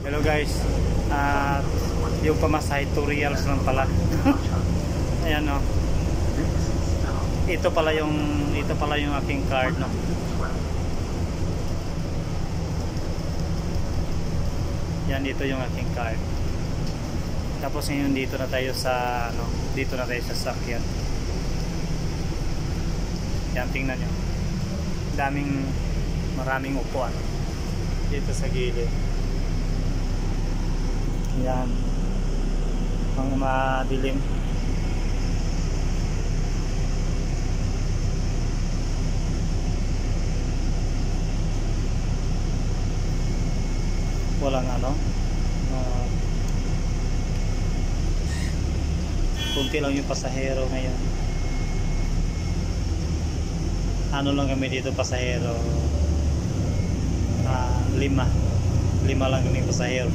Hello guys, at yung pamasahe tutorials lang pala. Ayan o. Ito pala yung aking card, no. Yan, dito yung aking card. Tapos ngayon dito na tayo sa dito na tayo sa sakyan. Yan, tingnan nyo. Maraming upuan dito sa gilid. Yan, ang madilim. Walang kunti lang yung pasahero ngayon. Ano lang kami dito pasahero, 5 lang kami pasahero.